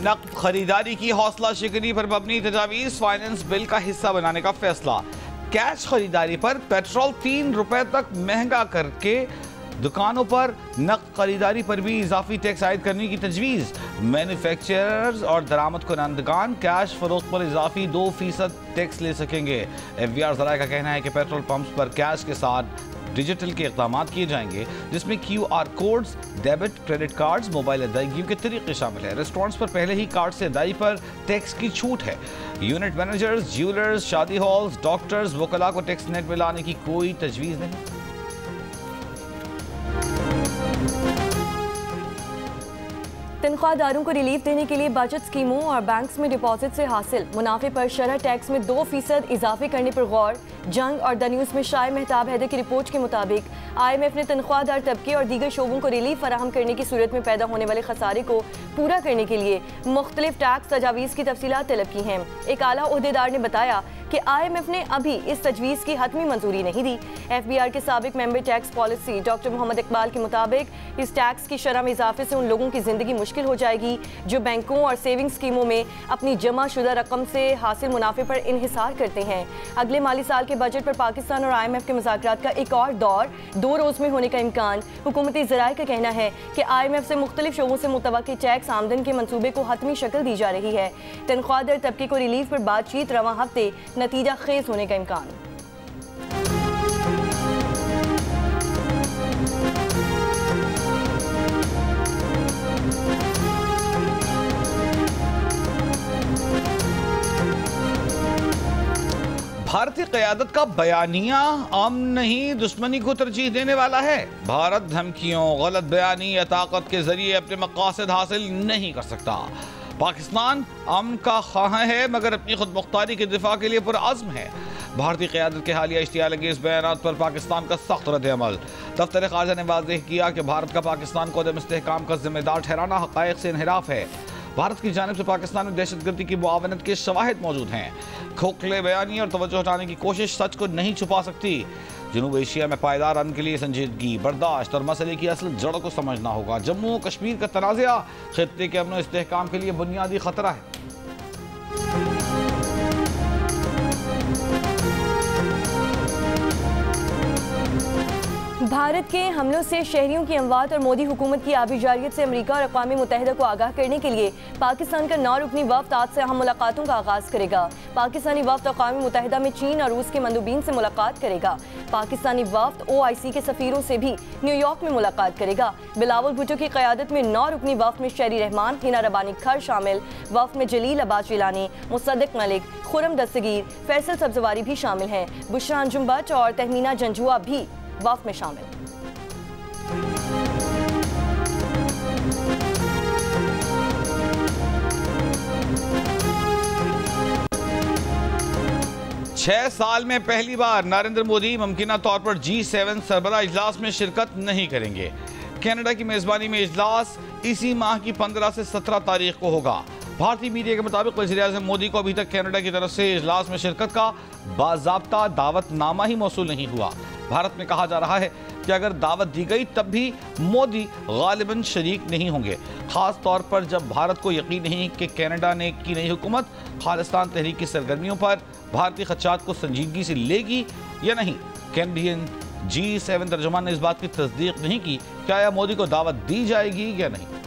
नकद खरीदारी की हौसला शिकनी पर मबनी तजावीज़ फाइनेंस बिल का हिस्सा बनाने का फैसला। कैश खरीदारी पर पेट्रोल 3 रुपए तक महंगा करके दुकानों पर नकद खरीदारी पर भी इजाफी टैक्स आयद करने की तजवीज़। मैन्युफैक्चरर्स और दरामद कुनंदगान कैश फरोख्त पर इजाफी 2% टैक्स ले सकेंगे। FBR ज़राए का कहना है कि पेट्रोल पंप्स पर कैश के साथ डिजिटल के इक़दाम किए जाएंगे, जिसमें QR codes, debit, credit cards, mobile अदायगियों के तरीके शामिल है। रेस्टोरेंट्स पर पहले ही कार्ड से अदायगी पर टैक्स की छूट है। यूनिट मैनेजर्स, ज्वेलर्स, शादी हॉल्स, डॉक्टर्स, वकला को टैक्स नेट में लाने की कोई तजवीज़ नहीं। तनख्वाहदारों को रिलीफ देने के लिए बचत स्कीमों और बैंक्स में डिपॉजिट से हासिल मुनाफे पर शरह टैक्स में 2% इजाफे करने पर गौर। जंग और द न्यूज़ में शाह मेहताब हैदर की रिपोर्ट के मुताबिक IMF ने तनख्वाहदार तबके और दीगर शोबों को रिलीफ फराहम करने की सूरत में पैदा होने वाले खसारे को पूरा करने के लिए मुख्तलिफ टैक्स तजावीज़ की तफसीलात तलब की हैं। एक आला ओहदेदार ने बताया कि IMF ने अभी इस तजवीज़ की हतमी मंजूरी नहीं दी। FBR के साबिक member tax policy doctor Mohammad Iqbal के मुताबिक इस टैक्स की शरह में इजाफे से उन लोगों की जिंदगी मुश्किल हो जाएगी जो बैंकों और सेविंग स्कीमों में अपनी जमा शुदा रकम से हासिल मुनाफे पर इन्हिसार करते हैं। अगले माली साल के बजट पर पाकिस्तान और IMF के मुज़ाकरात का एक और दौर 2 रोज़ में होने का इम्कान। हुकूमती ज़राए का कहना है कि IMF से मुख्तलिफ शोबों से मुतवक्की टैक्स आमदन के मनसूबे को हतमी शक्ल दी जा रही है। तनख्वाहदार तबके को रिलीफ पर बातचीत रवां हफ्ते नतीजा खेज होने का इम्कान। भारतीय क़यादत का बयानिया अमन नहीं दुश्मनी को तरजीह देने वाला है। भारत धमकियों, गलत बयानी या ताकत के जरिए अपने मकासद हासिल नहीं कर सकता। पाकिस्तान अमन का ख्वाह है मगर अपनी खुद मुख्तारी के दिफा के लिए पुरअज़्म है। भारतीय क़यादत के हालिया इश्तियाल अंगेज बयानात पर पाकिस्तान का सख्त रद्द-ए-अमल। दफ्तर ख़ारजा ने वाज़ेह किया कि भारत का पाकिस्तान को अदम इस्तेहकाम का जिम्मेदार ठहराना हक़ाइक़ से इन्हिराफ है। भारत की जानिब से पाकिस्तान में दहशतगर्दी की मुआवनत के शवाहिद मौजूद हैं। खोखले बयानी और तवज्जो हटाने की कोशिश सच को नहीं छुपा सकती। जनूब एशिया में पायदार अमन के लिए संजीदगी, बर्दाश्त और मसले की असल जड़ को समझना होगा। जम्मू कश्मीर का तनाज़ा खित्ते के अमन और इस्तेहकाम के लिए बुनियादी खतरा है। भारत के हमलों से शहरियों की अमवात और मोदी हुकूमत की आबिजारियत से अमरीका और अक़वाम मुत्तहिदा को आगाह करने के लिए पाकिस्तान का 9 रुकनी वफ़द आज से अहम मुलाकातों का आगाज़ करेगा। पाकिस्तानी वफ़द अक़वाम मुत्तहिदा में चीन और रूस के मंदूबीन से मुलाकात करेगा। पाकिस्तानी वफ़द OIC के सफ़ीरों से भी न्यूयॉर्क में मुलाकात करेगा। बिलावल भुट्टो की क़यादत में 9 रुकनी वफ़द में शहरी रहमान, हिना रबानी खर शामिल। वफ़द में जलील अब्बास जिलानी, मुसद्दिक मलिक, खुरम दस्तगीर, फैसल सब्ज़वारी भी शामिल हैं। बुशरा अंजुम बट और तहमीना जंजुआ भी वफ़द में शामिल। छह साल में पहली बार नरेंद्र मोदी मुमकिना तौर पर G7 सरबराह इजलास में शिरकत नहीं करेंगे। कनाडा की मेजबानी में इजलास इसी माह की 15 से 17 तारीख को होगा। भारतीय मीडिया के मुताबिक वज़ीर-ए-आज़म मोदी को अभी तक कनाडा की तरफ से इजलास में शिरकत का बाज़ाब्ता दावतनामा ही मौसूल नहीं हुआ। भारत में कहा जा रहा है कि अगर दावत दी गई तब भी मोदी गालिबन शरीक नहीं होंगे, खास तौर पर जब भारत को यकीन नहीं कि कनाडा ने की नई हुकूमत खालिस्तान तहरीक की सरगर्मियों पर भारतीय खदशात को संजीदगी से लेगी या नहीं। कैनेडियन G7 तर्जुमान ने इस बात की तस्दीक नहीं की कि आया मोदी को दावत दी जाएगी या नहीं।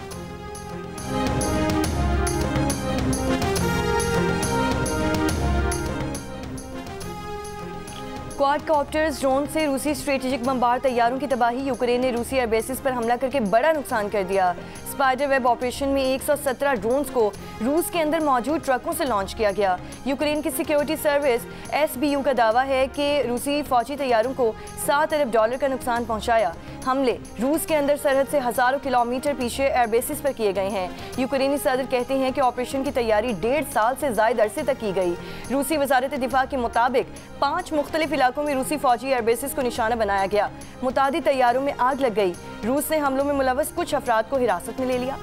क्वाडकॉप्टर्स ड्रोन से रूसी स्ट्रेटेजिक बमबार तैयारों की तबाही। यूक्रेन ने रूसी एयरबेसिस पर हमला करके बड़ा नुकसान कर दिया। स्पाइडर वेब ऑपरेशन में 117 ड्रोन्स को रूस के अंदर मौजूद ट्रकों से लॉन्च किया गया। यूक्रेन की सिक्योरिटी सर्विस SBU का दावा है कि रूसी फौजी तैयारों को $7 अरब का नुकसान पहुंचाया। हमले रूस के अंदर सरहद से हज़ारों किलोमीटर पीछे एयरबेसिस पर किए गए हैं। यूक्रेनी सदर कहते हैं कि ऑपरेशन की तैयारी 1.5 साल से ज़ायद अरसे तक की गई। रूसी वजारत दिफा के मुताबिक 5 मुख्तलिफ इलाकों में रूसी फौजी एयरबेसिस को निशाना बनाया गया। मुतादिद तैयारों में आग लग गई। रूस ने हमलों में मुलव्वस कुछ अफराद को हिरासत में ले लिया।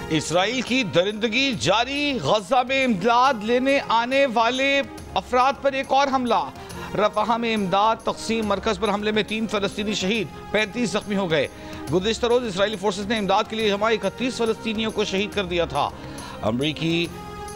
इसराइल की दरिंदगी जारी। गजा में इमदाद लेने आने वाले अफराद पर एक और हमला। रफाह में इमदाद तकसीम मरकज पर हमले में 3 फलस्तीनी शहीद, 35 जख्मी हो गए। गुज़िश्ता रोज इसराइली फोर्सेस ने इमदाद के लिए जमा 31 फलस्तीनियों को शहीद कर दिया था। अमरीकी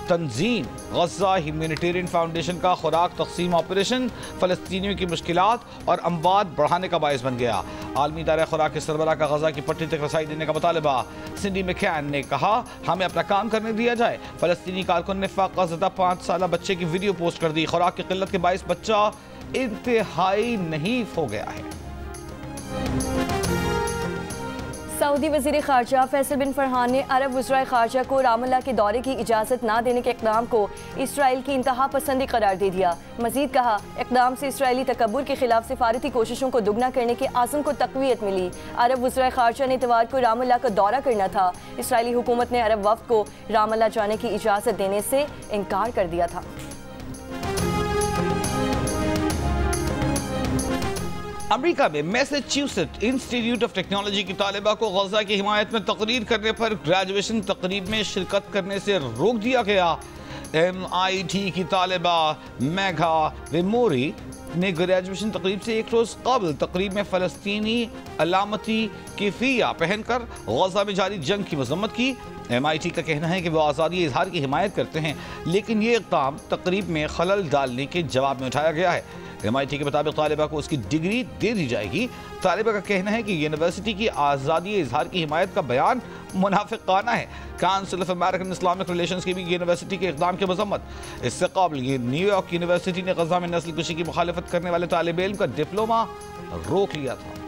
तंजीम गज़ा ह्यूमैनिटेरियन फाउंडेशन का खुराक तकसीम ऑपरेशन फलस्तीनियों की मुश्किलात और अमवात बढ़ाने का बायस बन गया। आलमी इदारा खुराक के सरबराह का गज़ा की पट्टी तक रसाई देने का मुतालबा। सिंडी मैकैन ने कहा, हमें अपना काम करने दिया जाए। फलस्तीनी कारकुन ने फाक़ा-ज़दा 5 साला बच्चे की वीडियो पोस्ट कर दी। खुराक की किल्लत के बायस बच्चा इंतहाई नहीफ हो गया है। सऊदी वज़ीर ख़ारजा फैसल बिन फरहान ने अरब वज़राए ख़ारजा को रामल्ला के दौरे की इजाज़त न देने के इक़दाम को इसराइल की इंतहा पसंदी करार दे दिया। मज़ीद कहा, इक़दाम से इसराइली तकब्बुर के खिलाफ सिफारती कोशिशों को दुगना करने के आज़म को तक़वियत मिली। अरब वज़राए ख़ारजा ने इतवार को रामल्ला का दौरा करना था। इसराइली हुकूमत ने अरब वफ़द को रामल्ला जाने की इजाज़त देने से इनकार कर दिया था। अमेरिका में मैसेच्यूसेट्स इंस्टीट्यूट ऑफ टेक्नोलॉजी की तालिबा को गज़ा की हिमायत में तकरीर करने पर ग्रेजुएशन तकरीब में शिरकत करने से रोक दिया गया। MIT की तालिबा मेघा वेमोरी ने ग्रेजुएशन तकरीब से एक रोज़ कबल तकरीब में फ़लस्तीनी अलामती किफ़िया पहनकर गज़ा में जारी जंग की मज़म्मत की। MIT का कहना है कि वो आज़ादी इजहार की हिमायत करते हैं, लेकिन ये इक़दाम तकरीब में खलल डालने के जवाब में उठाया गया है। MIT के मुताबिक तालिबा को उसकी डिग्री दे दी जाएगी। तालिबा का कहना है कि यूनिवर्सिटी की आज़ादी इजहार की हिमायत का बयान मुनाफिकाना है। Council of American Islamic relations की भी यूनिवर्सिटी के इक़दाम की मज़म्मत। इससे कबल ये न्यूयॉर्क यूनिवर्सिटी ने गज़ा में नस्ल कुशी की मुखालफत करने वाले तालिब इल्म का डिप्लोमा रोक लिया था।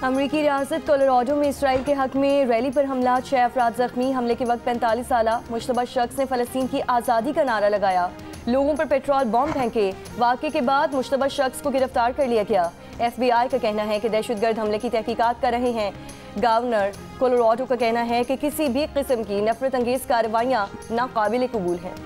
अमरीकी रियासत कोलोराडो में इसराइल के हक में रैली पर हमला, 6 अफराद जख्मी। हमले के वक्त 45 साला मुश्तबा शख्स ने फ़लस्तीन की आज़ादी का नारा लगाया, लोगों पर पेट्रोल बॉम्ब फेंके। वाक़े के बाद मुश्तबा शख्स को गिरफ्तार कर लिया गया। FBI का कहना है कि दहशतगर्द हमले की तहकीकात कर रहे हैं। गवर्नर कोलोराडो का कहना है कि किसी भी किस्म की नफरत अंगेज़ कार्रवाइयाँ नाकाबिल कबूल हैं।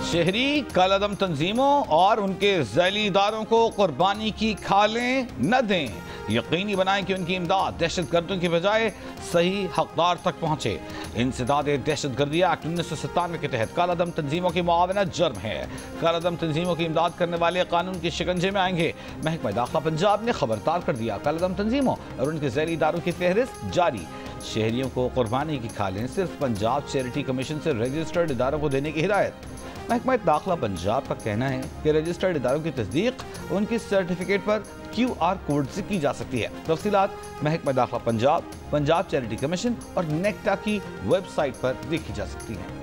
शहरी कलअदम तंजीमों और उनके ज़ैली इदारों को कुर्बानी की खालें न दें। यकीनी बनाएं कि उनकी इमदाद दहशतगर्दों की बजाय सही हकदार तक पहुँचे। इंसदाद दहशतगर्दी एक्ट 1997 के तहत कलअदम तंजीमों की मुआवनत जुर्म है। कलअदम तंजीमों की इमदाद करने वाले कानून के शिकंजे में आएंगे। महकमा दाखिला पंजाब ने खबरदार कर दिया, कलअदम तंजीमों और उनके ज़ैली इदारों की फहरिस्त जारी। शहरियों को कुर्बानी की खालें सिर्फ पंजाब चैरिटी कमीशन से रजिस्टर्ड इदारों को देने की हिदायत। महकमा दाखिला पंजाब का कहना है कि रजिस्टर्ड इदारों की तस्दीक उनकी सर्टिफिकेट पर QR कोड से की जा सकती है। तफसीलात महकमा दाखिला पंजाब, पंजाब चैरिटी कमीशन और नेक्टा की वेबसाइट पर देखी जा सकती हैं।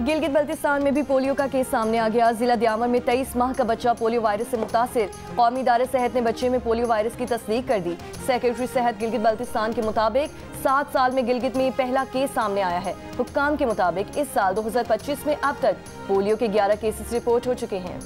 गिलगित बल्तिस्तान में भी पोलियो का केस सामने आ गया। जिला दियामर में 23 माह का बच्चा पोलियो वायरस से मुतासिर। कौमी इदारे सेहत ने बच्चे में पोलियो वायरस की तस्दीक कर दी। सेक्रेटरी सेहत गिलगित बल्तिस्तान के मुताबिक 7 साल में गिलगित में पहला केस सामने आया है। हुक्काम के मुताबिक इस साल 2025 में अब तक पोलियो के 11 केसेस रिपोर्ट हो चुके हैं।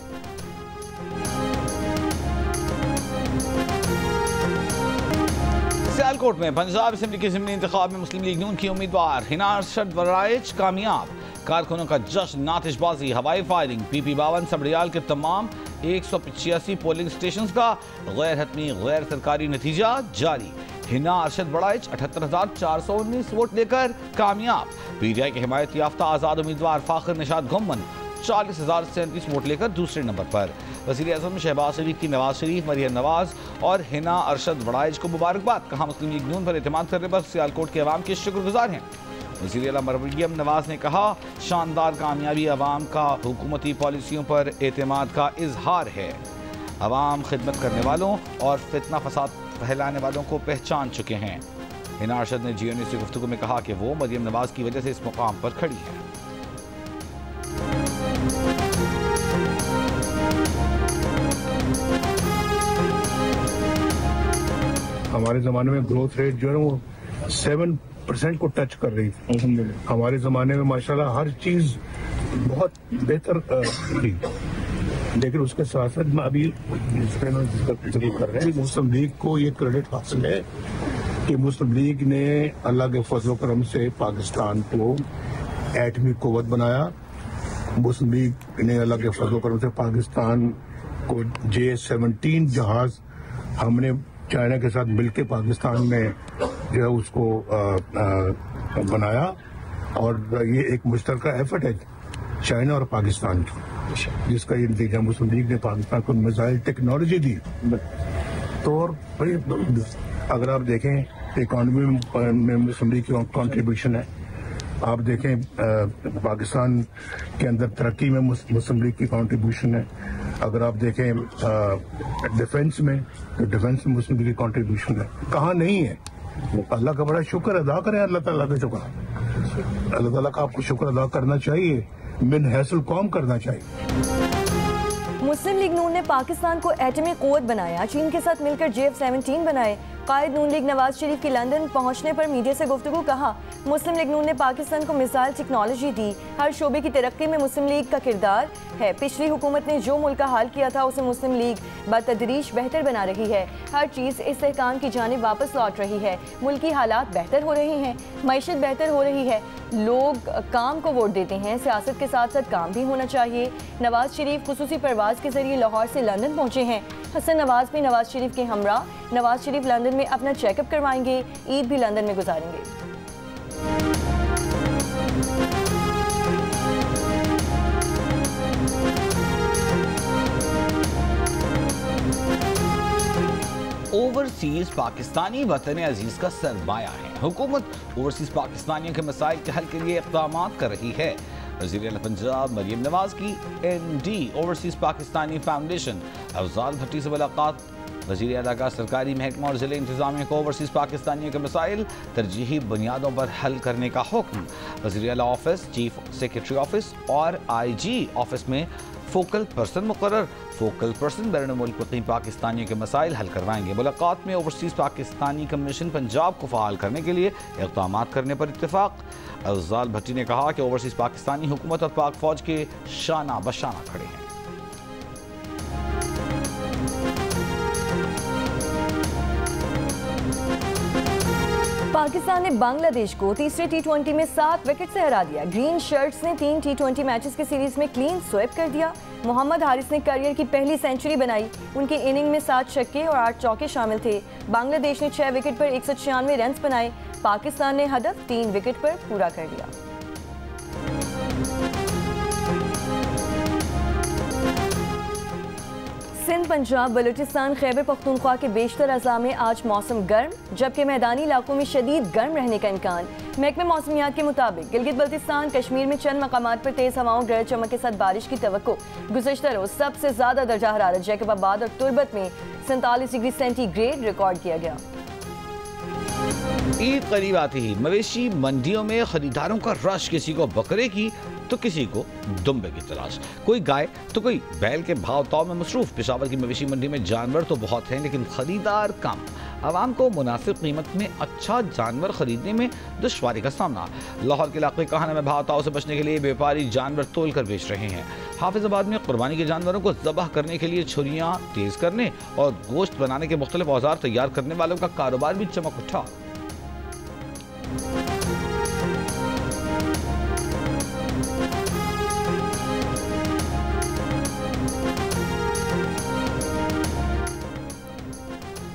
सियालकोट में पंजाब असेंबली के ज़िमनी इंतखाब में मुस्लिम लीग नून की उम्मीदवार हिना अरशद वराइच कामयाब। कारकुनों का जश्न, आतिशबाजी, हवाई फायरिंग। PP52 सबड़ियाल के तमाम 185 पोलिंग स्टेशन का गैर हतमी गैर सरकारी नतीजा जारी। हिना अरशद वराइच 78,419 वोट लेकर कामयाब। PTI के हिमायत याफ्ता आज़ाद उम्मीदवार फाखिर निशाद गुम्मन 40,037 वोट लेकर दूसरे नंबर पर। वज़ीर आज़म शहबाज शरीफ की नवाज शरीफ, मरियम नवाज और हिना अरशद वराइच को मुबारकबाद। कहा, मुस्लिम लीग नून पर एतमाद करने पर सियालकोट के अवाम के शुक्रगुजार हैं। वज़ीर आला मरियम नवाज ने कहा, शानदार कामयाबी अवाम का हुकूमती पॉलिसियों पर एतमाद का इजहार है। अवाम खिदमत करने वालों और फितना फसाद फैलाने वालों को पहचान चुके हैं। हिना अरशद ने GNU से गुफ्तगू में कहा कि वो मरियम नवाज की वजह से इस मुकाम पर खड़ी है। हमारे ज़माने में ग्रोथ रेट जो है वो 7% को टच कर रही थी। हमारे ज़माने में माशाल्लाह हर चीज़ बहुत बेहतर थी, लेकिन उसके साथ साथ अभी कर रहे हैं मुस्लिम लीग को ये क्रेडिट हासिल है कि मुस्लिम लीग ने अल्लाह के फजल करम से पाकिस्तान को एटमी कुव्वत बनाया। मुस्लिम लीग ने अल्लाह के फजल करम से पाकिस्तान को J-17 जहाज हमने चाइना के साथ मिलकर पाकिस्तान में जो है उसको बनाया, और ये एक मुश्तरका एफर्ट है चाइना और पाकिस्तान की, जिसका ये नतीजा मुस्लिम लीग ने पाकिस्तान को मिसाइल टेक्नोलॉजी दी। तो और भाई अगर आप देखें इकॉनमी में मुस्लिम लीग की कॉन्ट्रीब्यूशन है, आप देखें पाकिस्तान के अंदर तरक्की में मुस्लिम लीग की कॉन्ट्रीब्यूशन है, अगर आप देखें डिफेंस में तो डिफेंस में मुस्लिम लीग की कॉन्ट्रीब्यूशन है। कहाँ नहीं है? अल्लाह का बड़ा शुक्र अदा करें, अल्लाह ताला का शुक्र, अल्लाह ताला का आपको शुक्र अदा करना चाहिए, मिन हैसल कौम करना चाहिए। मुस्लिम लीग नून ने पाकिस्तान को एटमी कुव्वत बनाया, चीन के साथ मिलकर J-17 बनाए। कायद नून लीग नवाज शरीफ की लंदन पहुंचने पर मीडिया से गुफ्तगू, कहा मुस्लिम लीग नून ने पाकिस्तान को मिसाइल टेक्नोलॉजी दी, हर शोबे की तरक्की में मुस्लिम लीग का किरदार है। पिछली हुकूमत ने जो मुल्क का हाल किया था उसे मुस्लिम लीग बतदरीज बेहतर बना रही है, हर चीज़ इस्तेहकाम की जानिब वापस लौट रही है, मुल्की हालात बेहतर हो रहे हैं, मईशत बेहतर हो रही है, लोग काम को वोट देते हैं, सियासत के साथ साथ काम भी होना चाहिए। नवाज शरीफ खुसूसी परवाज के जरिए लाहौर से लंदन पहुंचे हैं। हसन नवाज भी नवाज शरीफ के हमरा। नवाज शरीफ लंदन में अपना चेकअप करवाएंगे, ईद भी लंदन में गुजारेंगे। ओवरसीज पाकिस्तानी वतन अजीज का सरमाया है। हुकूमत ओवरसीज पाकिस्तानियों के मसाइल के हल के लिए इक़दाम कर रही है। वज़ीर आला पंजाब मरियम नवाज की MD overseas Pakistani foundation Afzal Bhatti से मुलाकात। वज़ीर आला का सरकारी महकमा और ज़िले इंतज़ामिया को ओवरसीज पाकिस्तानियों के मसाइल तरजीही बुनियादों पर हल करने का हुक्म। वज़ीर आला ऑफिस, चीफ सेक्रेटरी ऑफिस और IG ऑफिस में फोकल पर्सन मुकर्रर। फोकल पर्सन बैरून मुल्क मुक़ीम पाकिस्तानियों के मसाइल हल करवाएंगे। मुलाकात में ओवरसीज पाकिस्तानी कमीशन पंजाब को फ़ाल करने के लिए इक़दाम करने पर इत्तेफाक। अफजाल भट्टी ने कहा कि ओवरसीज पाकिस्तानी हुकूमत और पाक फौज के शाना बशाना खड़े हैं। पाकिस्तान ने बांग्लादेश को तीसरे T20 में 7 विकेट से हरा दिया। ग्रीन शर्ट्स ने 3 T20 मैचेस की सीरीज में क्लीन स्वीप कर दिया। मोहम्मद हारिस ने करियर की पहली सेंचुरी बनाई। उनकी इनिंग में 7 छक्के और 8 चौके शामिल थे। बांग्लादेश ने 6 विकेट पर 196 रन बनाए। पाकिस्तान ने हदफ 3 विकेट पर पूरा कर लिया। सिंध, पंजाब, बलूचिस्तान, खैबर पख्तूनख्वा के बेशतर अज़ला में आज मौसम गर्म, जबकि मैदानी इलाकों में शदीद गर्म रहने का इम्कान। महकमे मौसमियात के मुताबिक गिलगित बल्तिस्तान, कश्मीर में चंद मकामात पर तेज़ हवाओं, गरज चमक के साथ बारिश की तवक्को। गुज़श्ता रोज़ सबसे ज़्यादा दर्जा हरारत जैकबाबाद और तुर्बत में 47 डिग्री सेंटीग्रेड रिकॉर्ड किया गया। ईद करीब आती ही मवेशी मंडियों में खरीदारों का रश, किसी को बकरे की तो किसी को दुम्बे की तलाश, कोई गाय तो कोई बैल के भाव ताव में मसरूफ। पेशावर की मवेशी मंडी में जानवर तो बहुत हैं लेकिन खरीदार कम। आवाम को मुनासिब कीमत में अच्छा जानवर खरीदने में दुश्वारी का सामना। लाहौर के इलाके कहाना में भाव ताव से बचने के लिए व्यापारी जानवर तोल कर बेच रहे हैं। हाफिजाबाद में कुर्बानी के जानवरों को ज़बह करने के लिए छुरियाँ तेज़ करने और गोश्त बनाने के मुख्तलिफ औजार तैयार करने वालों का कारोबार भी चमक उठा।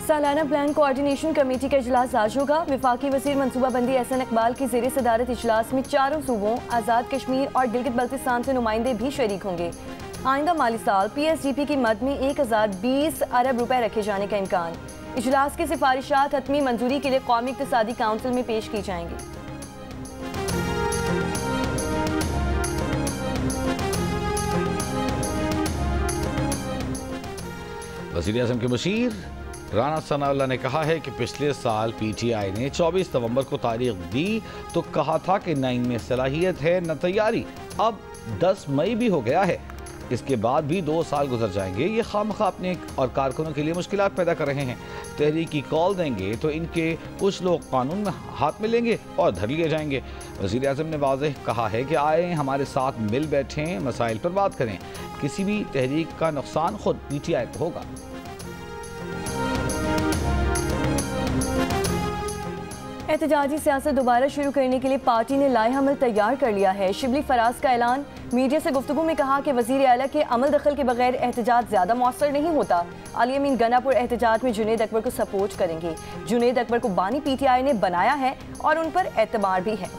सालाना प्लान कोऑर्डिनेशन कमेटी का इजलास आज होगा। वफाकी वज़ीर मनसूबाबंदी एहसन इकबाल की ज़ेर सदारत इजलास में चारों सूबों, आज़ाद कश्मीर और गिलगित बल्तिस्तान से नुमाइंदे भी शरीक होंगे। आइंदा माली साल PSDP की मद में 1020 अरब रुपए रखे जाने का इम्कान। इजलास की सिफारिशात हतमी मंजूरी के लिए कौमी इक़्तिसादी काउंसिल में पेश की जाएंगी। वज़ीर आज़म के मुशीर राना सनाउल्लाह ने कहा है कि पिछले साल PTI ने 24 नवंबर को तारीख दी तो कहा था कि न इनमें सलाहियत है न तैयारी। अब 10 मई भी हो गया है, इसके बाद भी 2 साल गुजर जाएंगे। ये खामखा अपने और कारकुनों के लिए मुश्किलात पैदा कर रहे हैं। तहरीक की कॉल देंगे तो इनके कुछ लोग कानून में हाथ में लेंगे और धर लिए जाएंगे। वज़ीर आज़म ने वाज़ेह कहा है कि आए हमारे साथ मिल बैठें, मसाइल पर बात करें। किसी भी तहरीक का नुकसान खुद PTI को होगा। एहतजाजी सियासत दोबारा शुरू करने के लिए पार्टी ने लाए-हमल तैयार कर लिया है। शिबली फराज का ऐलान। मीडिया से गुफ्तगू में कहा कि वजीर आला के अमल दखल के बगैर एहतजाज ज्यादा मौसर नहीं होता। अली अमीन गनापुर एहतजाज में जुनेद अकबर को सपोर्ट करेंगे। जुनेद अकबर को बानी PTI ने बनाया है और उन पर एतबार भी है।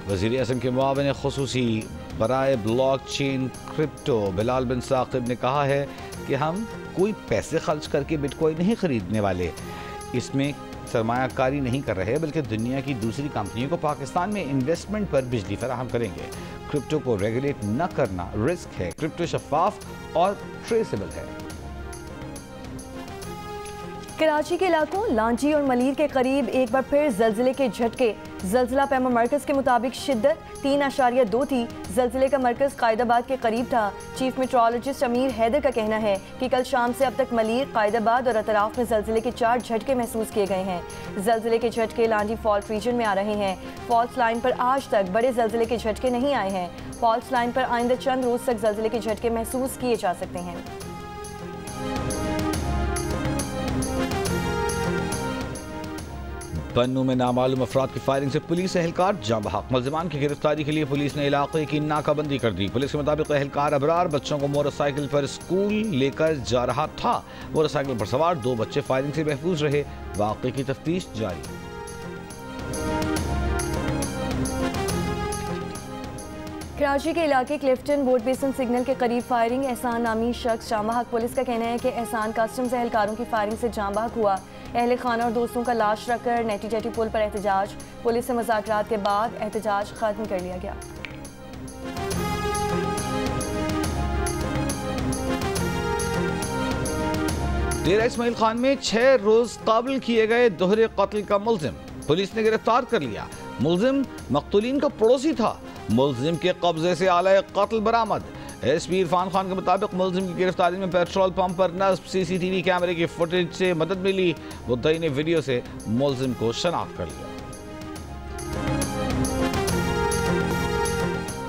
वज़ीर आज़म के मुआविन खुसूसी बराए ब्लॉकचेन क्रिप्टो बिलाल बिन साकिब ने कहा है कि हम कोई पैसे खर्च करके बिटकॉइन नहीं खरीदने वाले, इसमें सरमायाकारी नहीं कर रहे, बल्कि दुनिया की दूसरी कंपनियों को पाकिस्तान में इन्वेस्टमेंट पर बिजली फराहम करेंगे। क्रिप्टो को रेगुलेट न करना रिस्क है। क्रिप्टो शफाफ और ट्रेसेबल है। कराची के इलाकों लांची और मलीर के करीब एक बार फिर जल्जले के झटके। जल्जला पैमा मरकज के मुताबिक शिद्दत 3.2 थी। जल्जले का मरकज कायदाबाद के करीब था। चीफ मेट्रोलॉजिस्ट अमीर हैदर का कहना है कि कल शाम से अब तक मलीर, कायदाबाद और अतराफ में जल्जले के 4 झटके महसूस किए गए हैं। जल्जले के झटके लांची फॉल्ट रीजन में आ रहे हैं। फॉल्ट लाइन पर आज तक बड़े जल्जले के झटके नहीं आए हैं। फॉल्ट लाइन पर आइंदा चंद रोज तक जल्जले के झटके महसूस किए जा सकते हैं। पन्नू में नामालूम अफराद की फायरिंग से पुलिस एहलकार जाँ बहक। मुल्जिमान की गिरफ्तारी के लिए पुलिस ने इलाके की नाकाबंदी कर दी। पुलिस के मुताबिक एहलकार अबरार बच्चों को मोटरसाइकिल पर स्कूल लेकर जा रहा था। मोटरसाइकिल पर सवार 2 बच्चे फायरिंग से महफूज रहे। वाक़े की तफ्तीश जारी। कराची के इलाके क्लिफ्टन वोट बेसन सिग्नल के करीब फायरिंग। एहसान नामी शख्स जाँ बहक। पुलिस का कहना है कि एहसान कस्टम्स एहलकारों की फायरिंग से जाँ बहक हुआ। अहले खाना और दोस्तों का लाश रखकर नेटी जेटी पुल पर एहतजाज। पुलिस से मुज़ाकरात के बाद एहतजाज खत्म कर लिया गया। डेरा इस्माइल खान में 6 रोज काबिल किए गए दोहरे कत्ल का मुल्जिम पुलिस ने गिरफ्तार कर लिया। मुल्जिम मकतूलीन का पड़ोसी था। मुल्जिम के कब्जे से आला कत्ल बरामद। एसपी इरफान खान के मुताबिक मुल्जिम की गिरफ्तारी में पेट्रोल पंप पर नस्ब CCTV कैमरे की फुटेज से मदद मिली। मुद्दई ने वीडियो से मुल्जिम को शनाख्त कर लिया।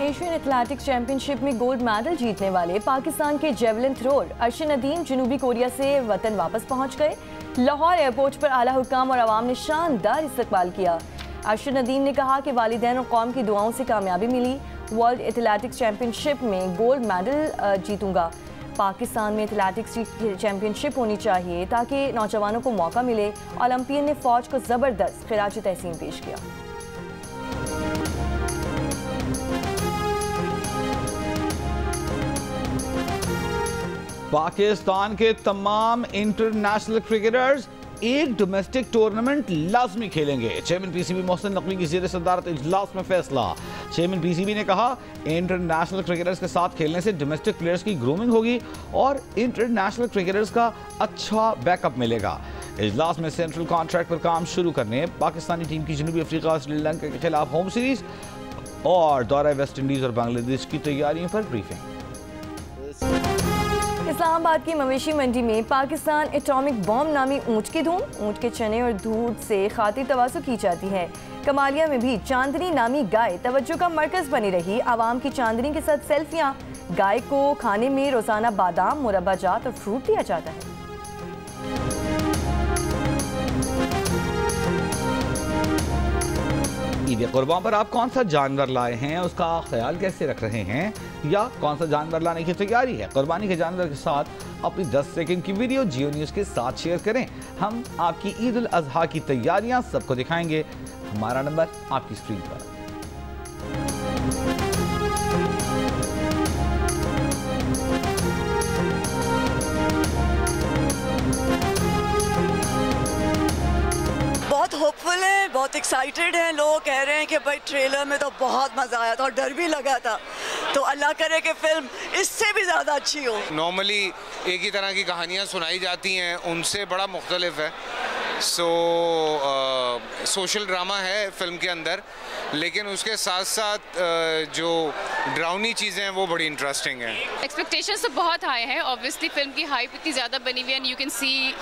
एशियन एथलेटिक्स चैंपियनशिप में गोल्ड मेडल जीतने वाले पाकिस्तान के जेवलिन थ्रोअर अर्शद नदीम जनूबी कोरिया से वतन वापस पहुंच गए। लाहौर एयरपोर्ट पर आला हुक्काम और आवाम ने शानदार इस्तकबाल किया। अर्शद नदीम ने कहा कि वालिदैन और कौम की दुआओं से कामयाबी मिली। वर्ल्ड एथलेटिक्स चैंपियनशिप में गोल्ड मेडल जीतूंगा। पाकिस्तान में एथलेटिक्स की चैंपियनशिप होनी चाहिए ताकि नौजवानों को मौका मिले। ओलंपियन ने फौज को ज़बरदस्त खिराज तहसीन पेश किया। पाकिस्तान के तमाम इंटरनेशनल क्रिकेटर्स एक डोमेस्टिक टूर्नामेंट लाजमी खेलेंगे। चेयरमैन PCB मोहसिन नकवी की ज़ेर सदारत इजलास में फैसला। चेयरमैन PCB ने कहा इंटरनेशनल क्रिकेटर्स के साथ खेलने से डोमेस्टिक प्लेयर्स की ग्रूमिंग होगी और इंटरनेशनल क्रिकेटर्स का अच्छा बैकअप मिलेगा। इजलास में सेंट्रल कॉन्ट्रैक्ट पर काम शुरू करने, पाकिस्तानी टीम की जनूबी अफ्रीका और श्रीलंका के खिलाफ होम सीरीज और दौरा वेस्ट इंडीज और बांग्लादेश की तैयारियों पर ब्रीफिंग। इस्लामाबाद की मवेशी मंडी में पाकिस्तान एटॉमिक बॉम्ब नामी ऊंट की धूम। ऊंट के चने और दूध से खातिर तवासु की जाती है। कमालिया में भी चांदनी नामी गाय तवज्जो का मरकज बनी रही। आवाम की चांदनी के साथ सेल्फियां। गाय को खाने में रोजाना बादाम, मुरब्बा जात और फ्रूट दिया जाता है। ईद कुर्बान पर आप कौन सा जानवर लाए हैं, उसका ख्याल कैसे रख रहे हैं, या कौन सा जानवर लाने की तैयारी है? कुर्बानी के जानवर के साथ अपनी 10 सेकंड की वीडियो जियो न्यूज़ के साथ शेयर करें। हम आपकी ईद उल अजहा की तैयारियां सबको दिखाएंगे। हमारा नंबर आपकी स्क्रीन पर। बहुत होपफुल है, बहुत एक्साइटेड है। लोग कह रहे हैं कि भाई ट्रेलर में तो बहुत मज़ा आया था और डर भी लगा था, तो अल्लाह करे कि फिल्म इससे भी ज़्यादा अच्छी हो। नॉर्मली एक ही तरह की कहानियाँ सुनाई जाती हैं, उनसे बड़ा मुख्तलिफ है। सोशल ड्रामा है फिल्म के अंदर, लेकिन उसके साथ साथ जो ड्राउनी चीज़ें हैं वो बड़ी इंटरेस्टिंग हैं। एक्सपेक्टेशंस तो बहुत हाई हैं। ऑब्वियसली फिल्म की हाइप इतनी ज़्यादा बनी हुई है, एंड यू कैन सी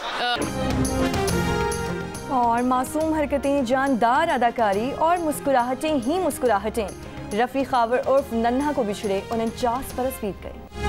और मासूम हरकतें, जानदार अदाकारी और मुस्कुराहटें ही मुस्कुराहटें। रफ़ी खावर उर्फ नन्हा को बिछड़े 49 बरस बीत गए।